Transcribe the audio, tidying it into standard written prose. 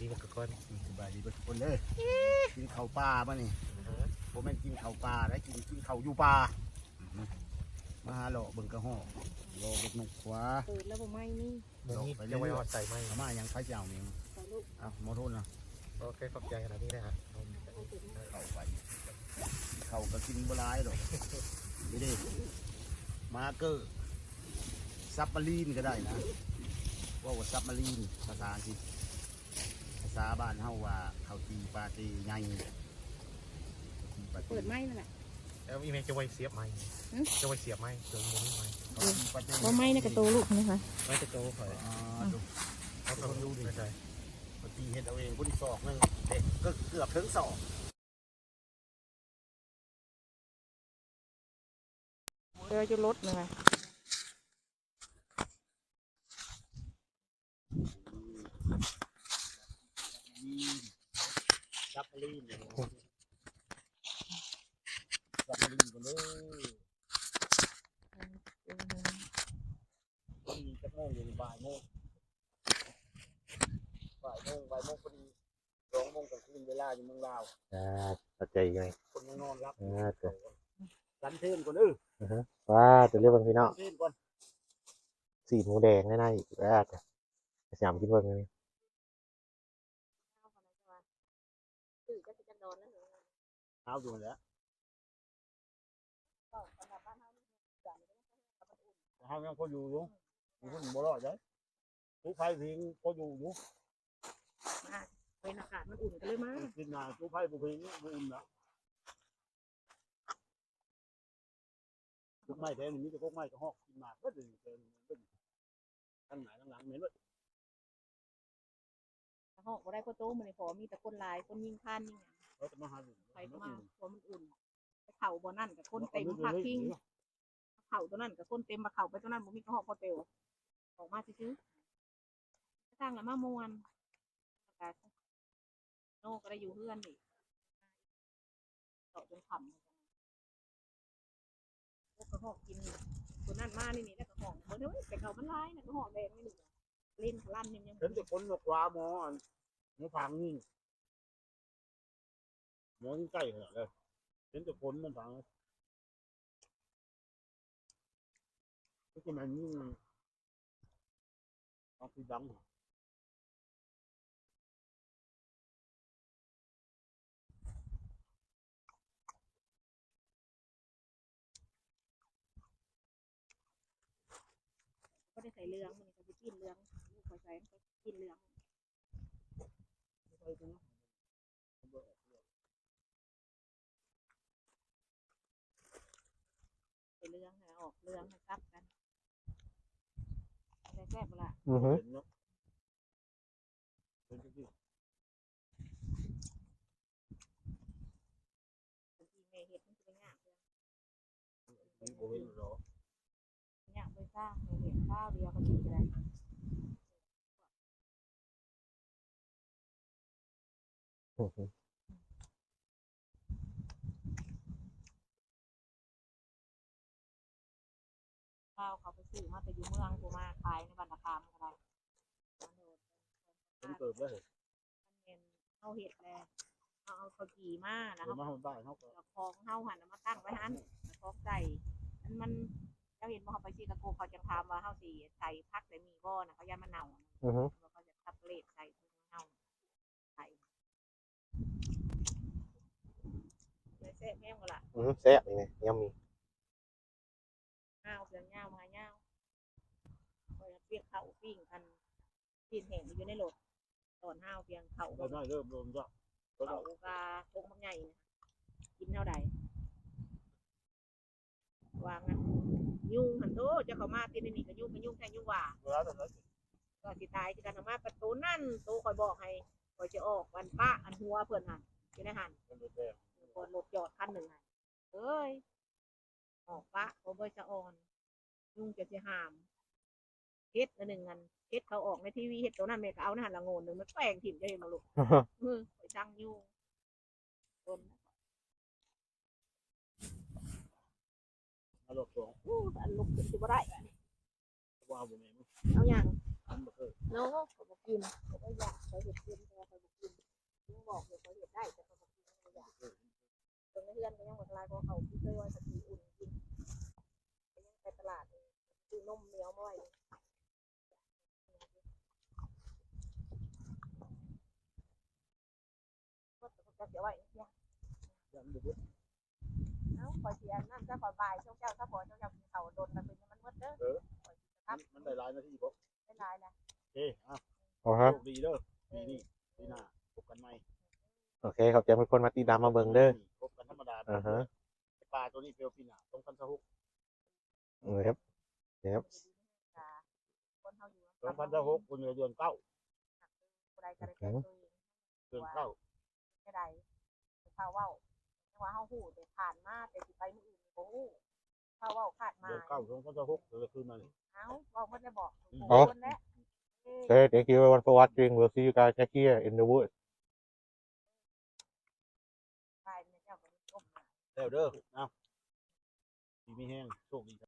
ดีกับทุกคนสบายดีทุกคนเลยกินข้าวปลาป่ะนี่ผมแม่นกินข้าวปลาได้กินข้าวอยู่ปลามาหาหล่อเบิ่งกระห้องรอเบิ่งนกขวา เปิดแล้วบ่ไหม้นี่ เดี๋ยวนี้จะไว้หอดใส่ไหม อามายังไฟเจ้านี่ ใส่ลูก อ้าวหมอโทษนะ โอเคขอบใจขนาดนี้นะฮะ เข้าไปเข้าก็กินบ่ร้ายหรอกนี่ดิมาเกอร์ซับมารีนก็ได้นะว่าซับมารีนภาษาอังกฤษภาษาบ้านเฮาว่าข้าวตีปลาตีไง เปิดไหม้นั่นแหละ แล้วอีเมลจะไว้เสียบไหมจะไว้เสียบไหมเดี๋ยวมึงไหม บ่ไหม้ในกระโตลูกนะคะ ไม่จะโตเผยเขาทำดูดิใช่ ข้าวตีเฮ็ดเอาเองคนศอกนึงเด็กก็เกือบถึงศอก เดี๋ยวจะลดเลย ซับมารีนซับมารีนก็เลยมีกระโมงอยู่บ่ายโมงพอดี2 โมงกลางคืนเวลาอยู่เมืองลาว เข้าใจไง คนยังนอนรับ ตัว สันเทนก่อนเด้อ ว้าจะเรียกบางพี่น้อง สันเทนก่อน สีหมูแดงแน่ๆอีกแล้วสามคิดว่าไง เอาดูแล้วเฮายังพออยู่อยู่คนบ่รอดเด้ตู้ไฟพิงพออยู่อยู่ เป็นอากาศมันอุ่นกันเลยมั้ง กินนาตู้ไฟบ่พิงบ่อุ่นนะพวกไม้แท้นี่มีแต่พวกไม้กระหอกกินมากก็ดึงเป็นทั้งหน้าทั้งหลังเหม็นว่า ห้องบ่ได้ก็โต๊ะมันพอมีแต่คนลายคนยิงท่านยิง เราจะมาหาดู ไปก็มาพอมันอุ่นเข่าบ่นั่นกับคนเต็มพักทิ้งเข่าตัวนั้นกับคนเต็มมาเข่าไปตัวนั้นบ่มีกระหอกพอเตวออกมาซื้อสร้างแล้วมามวนโน่ก็ได้อยู่เพื่อนนี่ต่อจนขำพวกกระหอกกินตัวนั้นมานี่แล้วกระหอกบ่ได้แต่เขามันลายนะกระหอกแดงนี่เล่นพลันยัง เห็นแต่คนนกว้าหมอหมูพังนี่หมอที่ใกล้ขนาดเลยเห็นแต่คนมันพังก็จะมันนี่เอาที่ดังก็ได้ใส่เรืองมันก็จะกินเรืองลูกเขาใส่ก็กินเรืองใส่เรืองให้ออกเรืองให้ซับกันแซ่บๆละ เห็นเนาะเห็นที่ บางทีแม่เห็ดมันจะเป็นยากเลย นี่โบเห็นหรอย ากไปสร้างแม่เห็ดข้าวเดียวก็ดีเลยข้าวเขาไปซื้อมาแต่อยู่เมืองกูมาขายในบรรดาคามก็ได้ ผมเกิดแล้วเหรอ เป็นเอาเห็ดเลยเอาข้าวจีมานะ เดี๋ ค ยว รับ มาห้องใต้เขาก็ คองเฮาหันมาตั้งไว้หันคองใส่มันเจ้าเห็นว่าเขาไปซีกระโกเขาจะทำว่าเฮาสีใส่พักแต่มีบ่อนะเขาย่ามันเน่าเขาจะทับเลดใส่เน่าใส่เลยแซ่บแม่งก็ละ แซ่บยังไงยังมี เงาเสียงเงามาเงาคอยเปียกเข่าปิ้งกันปิ้งแห้งอยู่ในรถตอนห้าวเพียงเข่า เราได้เริ่มจ้ะ เข่ากาโค้งมันใหญ่นะกินเท่าใดวางนั้นยุ่งหันโตจะเข้ามาตีนี่ก็ยุ่งแค่ยุ่งว่า เวลาตอนนั้น ก็สิตายจะกันมาประตูนั่นโตคอยบอกให้คอยจะออกวันป้าอันหัวเพื่อนหันอยู่ในหัน เป็นแบบ คนรถจอดคันหนึ่งหันเอ้ยออกป้าเขาเบยจะอ่อนยุ่งจะหามเฮ็ดหนึ่งอันเฮ็ดเขาออกในทีวีเฮ็ดตัวนั้นเมกเอาในหันละโงนหนึ่งมันแปลงถิ่มจะเห็นมาลูกไปช่างยุ่งคน อารมณ์ของ อันลุกขึ้นสิบ่ได้ ว้าวผมเอง เอาอย่าง มันบ่เกิด โน้เขาบอกกินเขาก็อยากเขาเห็ดกินแต่เขาบอกกินลุงบอกอยู่เขาเห็ดได้แต่เขาบอกกินเขาอยากตรงนี้เพื่อนก็ยังบอกลายก็เขาที่เคยว่าสตีอุ่นกินก็ยังไปตลาดซื้อนมเหนียวมาไว้ก็จะเสียไว้เนี่ย ยังบ่เบิด เอ้าคอยเสียนั่นจะคอยบ่ายช่วงเจ้าถ้าพอช่วงเจ้ากินเขาโดนมันเป็นมันมืดเด้อ มันได้หลายนาทีบ่ ไม่ได้นะ โอเคอ่ะ โอเค โชคดีเด้อปีนี้ปีหน้าพบกันใหม่ โอเคขอบใจทุกคนมาติดตามมาเบิ่งเด้อ พบกันธรรมดา อ่าฮะ ปลาตัวนี้เปรียวปีหน้าต้องพันสะฮุก ครับ คนเขาอยู่ ต้องพันสะฮุกคนเดือนเก้า ผู้ใดก็ได้ตัวเอง เดือนเก้า ไม่ได้เขาเว้าแต่ว่าเขาหูแต่ผ่านมาแต่สิไปมืออื่นโอ้หูเขาเว้าขาดมา เดือนเก้าต้องพันสะฮุกเดือนคืนมานี่ เอ้าเว้าเพิ่นได้บอก อ๋อ คนแล้ว Okay, thank you everyone for watching. We'll see you guys next year in the woods. ไปเนี่ยเจ้าก็ก้มหน้า แล้วเด้อเอาดีมีแห้งโชคดี